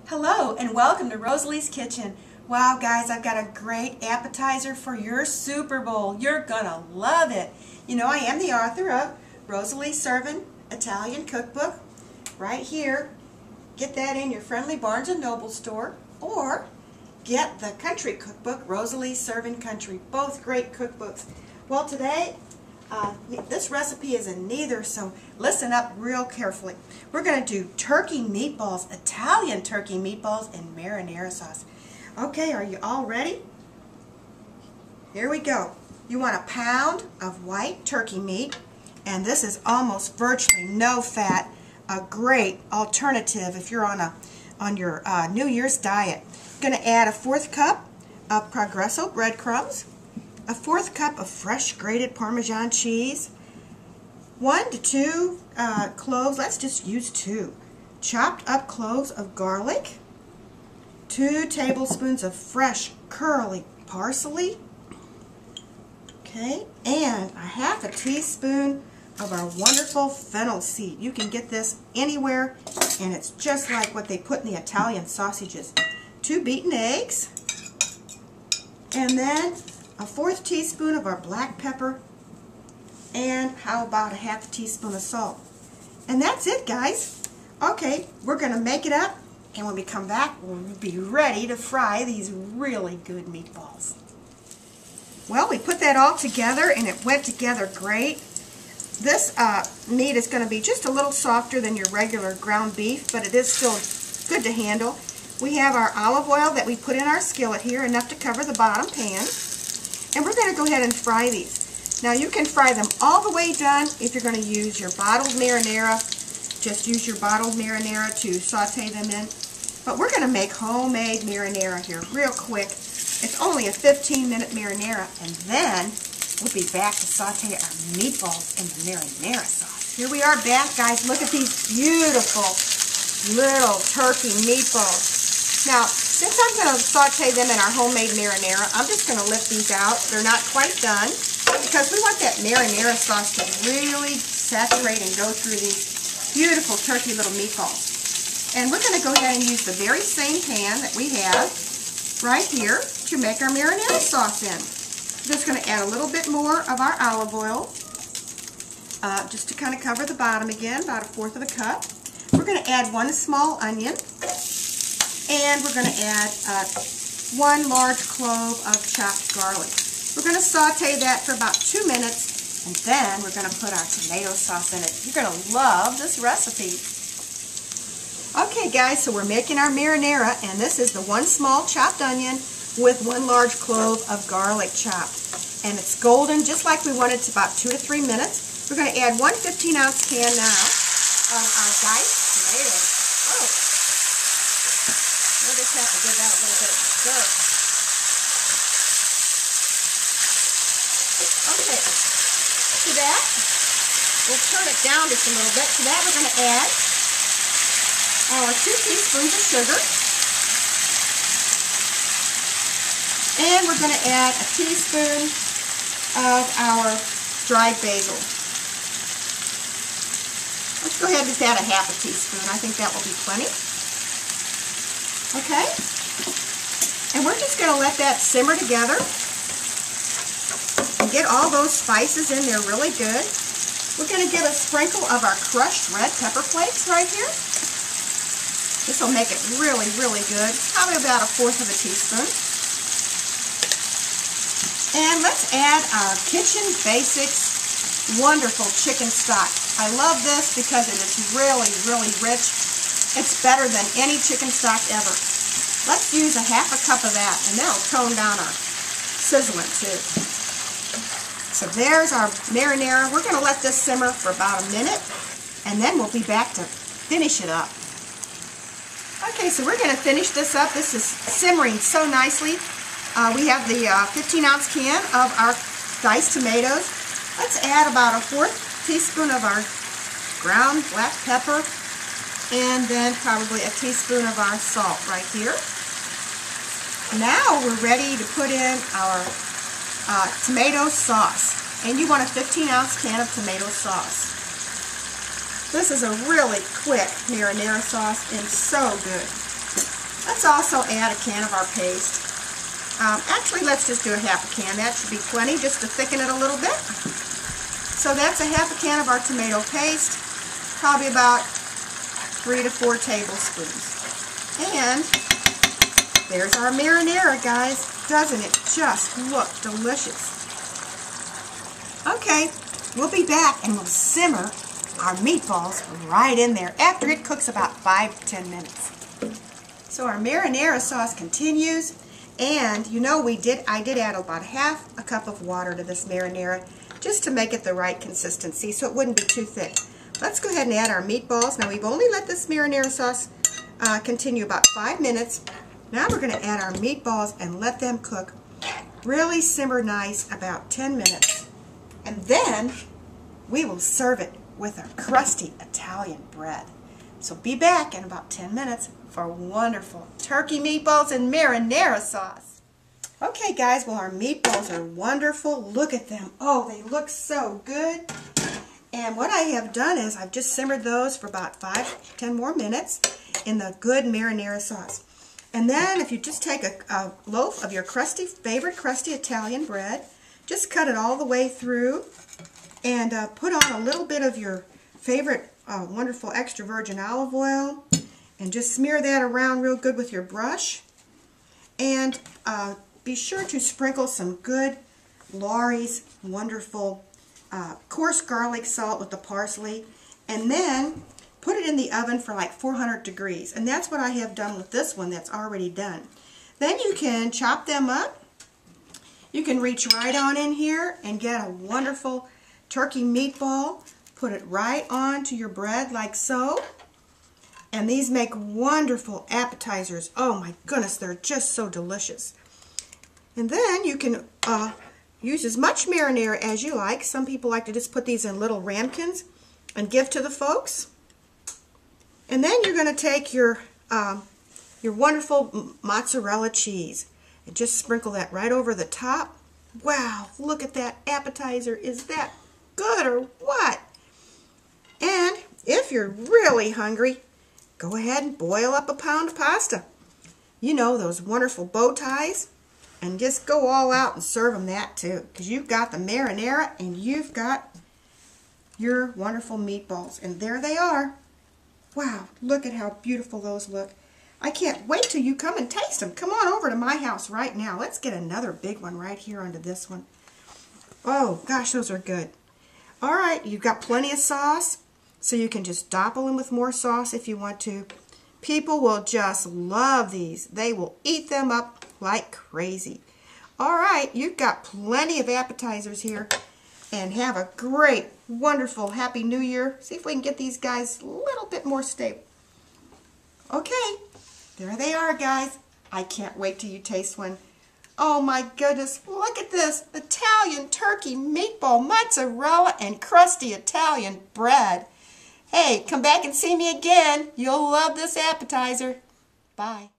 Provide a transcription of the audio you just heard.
Hello and welcome to Rosalie's Kitchen. Wow guys, I've got a great appetizer for your Super Bowl. You're gonna love it. You know I am the author of Rosalie Serving Italian Cookbook. Right here. Get that in your friendly Barnes & Noble store, or get the country cookbook, Rosalie Serving Country. Both great cookbooks. Well today, this recipe is in neither, so listen up real carefully. We're going to do turkey meatballs, Italian turkey meatballs in marinara sauce. Okay, are you all ready? Here we go. You want a pound of white turkey meat, and this is almost virtually no fat, a great alternative if you're on your New Year's diet. Going to add a 1/4 cup of Progresso breadcrumbs, a 1/4 cup of fresh grated Parmesan cheese, 1 to 2 cloves, let's just use 2, chopped up cloves of garlic, 2 tablespoons of fresh curly parsley, okay, and a 1/2 teaspoon of our wonderful fennel seed. You can get this anywhere, and it's just like what they put in the Italian sausages. 2 beaten eggs, and then a 1/4 teaspoon of our black pepper, and how about a 1/2 teaspoon of salt. And that's it, guys. Okay, we're going to make it up, and when we come back, we'll be ready to fry these really good meatballs. Well, we put that all together, and it went together great. This meat is going to be just a little softer than your regular ground beef, but it is still good to handle. We have our olive oil that we put in our skillet here, enough to cover the bottom pan. And we're going to go ahead and fry these. Now you can fry them all the way done if you're going to use your bottled marinara. Just use your bottled marinara to saute them in. But we're going to make homemade marinara here real quick. It's only a 15-minute marinara, and then we'll be back to saute our meatballs in the marinara sauce. Here we are back, guys. Look at these beautiful little turkey meatballs. Now, since I'm going to saute them in our homemade marinara, I'm just going to lift these out. They're not quite done because we want that marinara sauce to really saturate and go through these beautiful turkey little meatballs. And we're going to go ahead and use the very same pan that we have right here to make our marinara sauce in. I'm just going to add a little bit more of our olive oil just to kind of cover the bottom again, about a 1/4 cup. We're going to add 1 small onion. And we're going to add 1 large clove of chopped garlic. We're going to saute that for about 2 minutes, and then we're going to put our tomato sauce in it. You're going to love this recipe. Okay guys, so we're making our marinara, and this is the 1 small chopped onion with 1 large clove of garlic chopped. And it's golden, just like we want it. It's about 2 to 3 minutes. We're going to add 1 15-ounce can now of our diced tomatoes. Oh. We'll just have to give that a little bit of a stir. Okay, to that, we'll turn it down just a little bit. To that, we're going to add our 2 teaspoons of sugar. And we're going to add a teaspoon of our dried basil. Let's go ahead and just add a 1/2 teaspoon. I think that will be plenty. Okay, and we're just going to let that simmer together and get all those spices in there really good. We're going to get a sprinkle of our crushed red pepper flakes right here. This will make it really, really good. Probably about a 1/4 teaspoon. And let's add our Kitchen Basics wonderful chicken stock. I love this because it is really, really rich. It's better than any chicken stock ever. Let's use a 1/2 cup of that, and that'll tone down our sizzling too. So there's our marinara. We're going to let this simmer for about a minute, and then we'll be back to finish it up. Okay, so we're going to finish this up. This is simmering so nicely. We have the 15-ounce can of our diced tomatoes. Let's add about a 1/4 teaspoon of our ground black pepper, and then probably a teaspoon of our salt right here. Now we're ready to put in our tomato sauce. And you want a 15-ounce can of tomato sauce. This is a really quick marinara sauce and so good. Let's also add a can of our paste. Actually, let's just do a half a can. That should be plenty just to thicken it a little bit. So that's a half a can of our tomato paste, probably about 3 to 4 tablespoons. And there's our marinara, guys. Doesn't it just look delicious? Okay, we'll be back and we'll simmer our meatballs right in there after it cooks about 5 to 10 minutes. So our marinara sauce continues, and you know I did add about half a cup of water to this marinara just to make it the right consistency so it wouldn't be too thick. Let's go ahead and add our meatballs. Now we've only let this marinara sauce continue about 5 minutes. Now we're going to add our meatballs and let them cook really simmer nice about 10 minutes. And then we will serve it with our crusty Italian bread. So be back in about 10 minutes for wonderful turkey meatballs and marinara sauce. Okay guys, well our meatballs are wonderful. Look at them. Oh, they look so good. And what I have done is I've just simmered those for about 5 to 10 more minutes in the good marinara sauce. And then if you just take a loaf of your favorite crusty Italian bread, just cut it all the way through and put on a little bit of your favorite wonderful extra virgin olive oil and just smear that around real good with your brush. And be sure to sprinkle some good Laurie's wonderful coarse garlic salt with the parsley, and then put it in the oven for like 400 degrees. And that's what I have done with this one that's already done. Then you can chop them up. You can reach right on in here and get a wonderful turkey meatball. Put it right onto your bread like so. And these make wonderful appetizers. Oh my goodness, they're just so delicious. And then you can use as much marinara as you like. Some people like to just put these in little ramekins and give to the folks. And then you're going to take your wonderful mozzarella cheese and just sprinkle that right over the top. Wow, look at that appetizer. Is that good or what? And if you're really hungry, go ahead and boil up a pound of pasta. You know, those wonderful bow ties. And just go all out and serve them that too. Because you've got the marinara and you've got your wonderful meatballs. And there they are. Wow, look at how beautiful those look. I can't wait till you come and taste them. Come on over to my house right now. Let's get another big one right here onto this one. Oh, gosh, those are good. All right, you've got plenty of sauce, so you can just dopple them with more sauce if you want to. People will just love these. They will eat them up like crazy. All right, you've got plenty of appetizers here. And have a great, wonderful, happy New Year. See if we can get these guys a little bit more stable. Okay, there they are, guys. I can't wait till you taste one. Oh my goodness, look at this. Italian turkey meatball, mozzarella, and crusty Italian bread. Hey, come back and see me again. You'll love this appetizer. Bye.